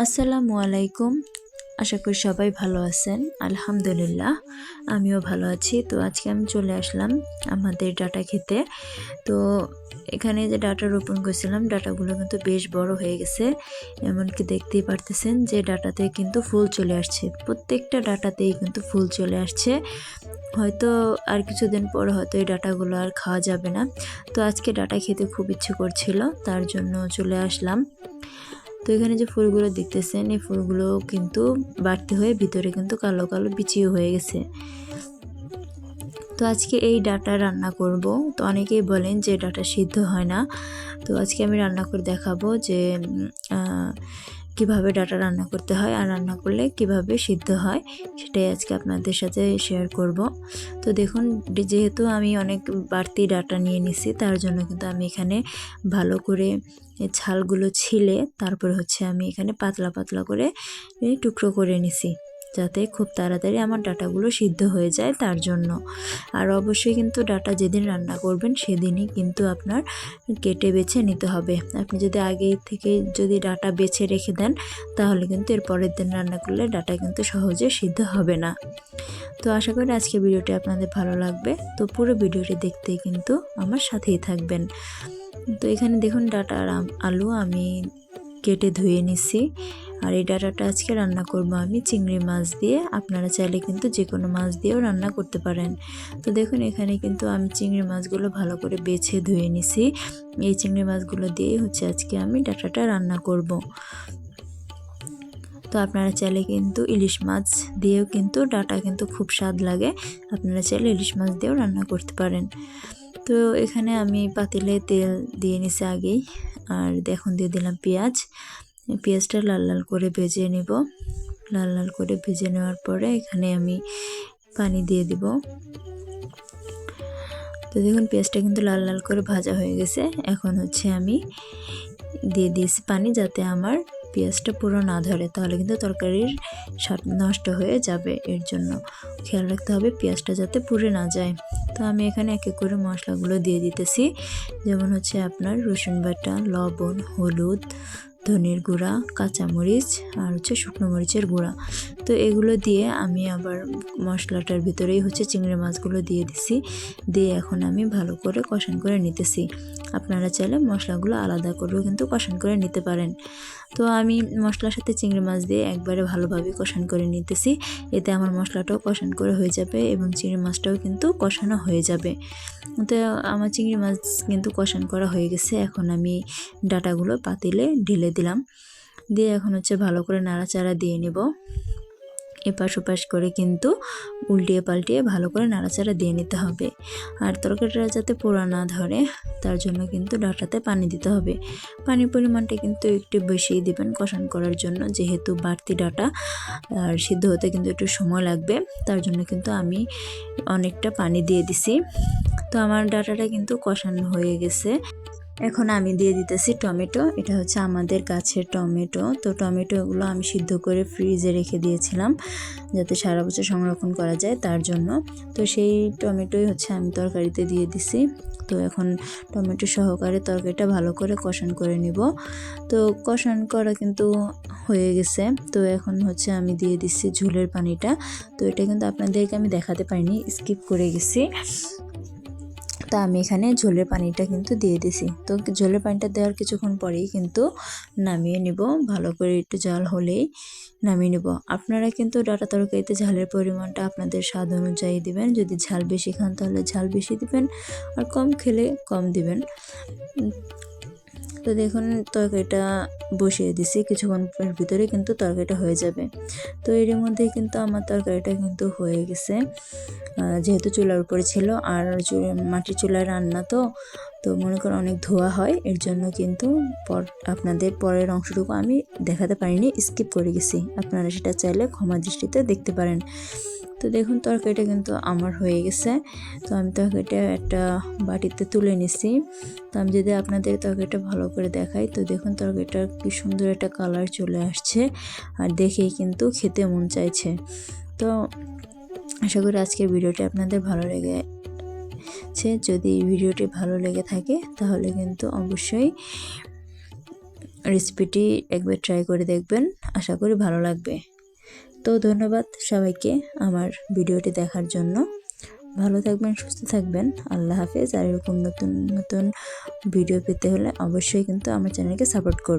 আসসালামু আলাইকুম। আশা করি সবাই ভালো আছেন। আলহামদুলিল্লাহ আমিও ভালো আছি। তো আজকে আমি চলে আসলাম আমাদের ডাটা খেতে। তো এখানে যে ডাটা রোপণ করেছিলাম, ডাটাগুলো কিন্তু বেশ বড় হয়ে গেছে। এমনকি দেখতেই পারতেছেন যে ডাটাতে কিন্তু ফুল চলে আসছে। প্রত্যেকটা ডাটাতেই কিন্তু ফুল চলে আসছে। হয়তো আর কিছুদিন পর হয়তো এই ডাটাগুলো আর খাওয়া যাবে না। তো আজকে ডাটা খেতে খুব ইচ্ছে করছিল, তার জন্য চলে আসলাম। তো এখানে যে ফুলগুলো দেখতেছেন, এই ফুলগুলো কিন্তু বাড়তি হয়ে ভিতরে কিন্তু কালো কালো বিচিও হয়ে গেছে। তো আজকে এই ডাটা রান্না করব। তো অনেকেই বলেন যে ডাটা সিদ্ধ হয় না। তো আজকে আমি রান্না করে দেখাবো যে কিভাবে ডাটা রান্না করতে হয়, আর রান্না করলে কিভাবে সিদ্ধ হয় সেটাই আজকে আপনাদের সাথে শেয়ার করব। তো দেখুন, যেহেতু আমি অনেক বাড়তি ডাটা নিয়ে নিছি, তার জন্য কিন্তু আমি এখানে ভালো করে ছালগুলো ছিলে তারপর আমি এখানে পাতলা পাতলা করে টুকরো করে নিছি, যাতে খুব তাড়াতাড়ি আমার ডাটাগুলো সিদ্ধ হয়ে যায় তার জন্য। আর অবশ্যই কিন্তু ডাটা যেদিন রান্না করবেন সেদিনই কিন্তু আপনার কেটে বেছে নিতে হবে। আপনি যদি আগে থেকে যদি ডাটা বেছে রেখে দেন, তাহলে কিন্তু এর পরের দিন রান্না করলে ডাটা কিন্তু সহজে সিদ্ধ হবে না। তো আশা করি আজকে ভিডিওটি আপনাদের ভালো লাগবে। তো পুরো ভিডিওটি দেখতে কিন্তু আমার সাথেই থাকবেন। তো এখানে দেখুন, ডাটা আর আলু আমি কেটে ধুয়ে নিছি। আর এই ডাটাটা আজকে রান্না করব আমি চিংড়ি মাছ দিয়ে। আপনারা চাইলে কিন্তু যে কোনো মাছ দিয়েও রান্না করতে পারেন। তো দেখুন, এখানে কিন্তু আমি চিংড়ি মাছগুলো ভালো করে বেছে ধুয়ে নিছি। এই চিংড়ি মাছগুলো দিয়েই আজকে আমি ডাটাটা রান্না করব। তো আপনারা চাইলে কিন্তু ইলিশ মাছ দিয়েও কিন্তু ডাটা কিন্তু খুব স্বাদ লাগে। আপনারা চাইলে ইলিশ মাছ দিয়েও রান্না করতে পারেন। তো এখানে আমি পাতিলে তেল দিয়ে নিছি আগেই। আর এখন দিয়ে দিলাম পেঁয়াজ। পেঁয়াজটা লাল লাল করে ভেজে নেব। লাল লাল করে ভেজে নেওয়ার পরে এখানে আমি পানি দিয়ে দিব। তো দেখুন, পেঁয়াজটা কিন্তু লাল লাল করে ভাজা হয়ে গেছে। এখন আমি দিয়ে দিয়েছি পানি, যাতে আমার পেঁয়াজটা পুরো না ধরে, তাহলে কিন্তু তরকারির স্বাদ নষ্ট হয়ে যাবে। এর জন্য খেয়াল রাখতে হবে পেঁয়াজটা যাতে পুড়ে না যায়। তো আমি এখানে এক এক করে মশলাগুলো দিয়ে দিতেছি, যেমন আপনার রসুন বাটা, লবণ, হলুদ, ধনের গুঁড়া, কাঁচামরিচ আর শুকনো মরিচের গুঁড়া। তো এগুলো দিয়ে আমি আবার মশলাটার ভিতরেই চিংড়ি মাছগুলো দিয়ে দিছি। দিয়ে এখন আমি ভালো করে কষান করে নিতেছি। আপনারা চাইলে মশলাগুলো আলাদা করেও কিন্তু কষান করে নিতে পারেন। তো আমি মশলার সাথে চিংড়ি মাছ দিয়ে একবারে ভালোভাবে কষান করে নিতেছি। এতে আমার মশলাটাও কষান করে হয়ে যাবে এবং চিংড়ি মাছটাও কিন্তু কষানো হয়ে যাবে। তো আমার চিংড়ি মাছ কিন্তু কষান করা হয়ে গেছে। এখন আমি ডাটাগুলো পাতিলে ঢেলে দিলাম। দিয়ে এখন ভালো করে নাড়াচাড়া দিয়ে নেব। এপাশ ওপাশ করে কিন্তু উল্টিয়ে পাল্টিয়ে ভালো করে নাড়াচাড়া দিয়ে নিতে হবে। আর তরকারিটা যাতে পোড়া না ধরে, তার জন্য কিন্তু ডাটাতে পানি দিতে হবে। পানির পরিমাণটা কিন্তু একটু বেশিই দিবেন কষান করার জন্য, যেহেতু বাড়তি ডাটা আর সিদ্ধ হতে কিন্তু একটু সময় লাগবে। তার জন্য কিন্তু আমি অনেকটা পানি দিয়ে দিছি। তো আমার ডাটাটা কিন্তু কষানো হয়ে গেছে। এখন আমি দিয়ে দিতেছি টমেটো। এটা আমাদের গাছের টমেটো। তো টমেটোগুলো আমি সিদ্ধ করে ফ্রিজে রেখে দিয়েছিলাম, যাতে সারা বছর সংরক্ষণ করা যায় তার জন্য। তো সেই টমেটোই আমি তরকারিতে দিয়ে দিছি। তো এখন টমেটো সহকারে তরকারিটা ভালো করে কষান করে নিব। তো কষান করা কিন্তু হয়ে গেছে। তো এখন আমি দিয়ে দিচ্ছি ঝোলের পানিটা। তো এটা কিন্তু আপনাদেরকে আমি দেখাতে পারিনি, স্কিপ করে গেছি। তা আমি এখানে ঝোলের পানিটা কিন্তু দিয়ে দিছি। তো ঝোলের পানিটা দেওয়ার কিছুক্ষণ পরেই কিন্তু নামিয়ে নিব। ভালো করে একটু জাল হলেই নামিয়ে নেব। আপনারা কিন্তু ডাটা তরকারিতে ঝালের পরিমাণটা আপনাদের স্বাদ অনুযায়ী দিবেন। যদি ঝাল বেশি খান তাহলে ঝাল বেশি দিবেন, আর কম খেলে কম দিবেন। তো দেখুন, তরকারিটা বসিয়ে দিছি, কিছুক্ষণের ভিতরে কিন্তু তরকারিটা হয়ে যাবে। তো এর মধ্যেই কিন্তু আমার তরকারিটা কিন্তু হয়ে গেছে, যেহেতু চুলার উপরে ছিল। আর মাটির চুলায় রান্না তো মনে করেন অনেক ধোয়া হয়, এর জন্য কিন্তু আপনাদের পরের অংশটুকু আমি দেখাতে পারিনি, স্কিপ করে গেছি। আপনারা সেটা চাইলে ক্ষমা দৃষ্টিতে দেখতে পারেন। তো দেখুন, তরকারিটা কিন্তু আমার হয়ে গেছে। তো আমি তরকারিটা একটা বাটিতে তুলে নিছি। তো আমি যদি আপনাদের তরকারিটা ভালো করে দেখাই, তো দেখুন তরকারিটা কি সুন্দর একটা কালার চলে আসছে, আর দেখেই কিন্তু খেতে মন চাইছে। তো আশা করি আজকের ভিডিওটি আপনাদের ভালো লেগেছে। যদি ভিডিওটি ভালো লেগে থাকে তাহলে কিন্তু অবশ্যই রেসিপিটি একবার ট্রাই করে দেখবেন, আশা করি ভালো লাগবে। তো ধন্যবাদ সবাইকে আমার ভিডিওটি দেখার জন্য। ভালো থাকবেন, সুস্থ থাকবেন, আল্লাহ হাফেজ। আর এরকম নতুন নতুন ভিডিও পেতে হলে অবশ্যই কিন্তু আমার চ্যানেলকে সাপোর্ট করবেন।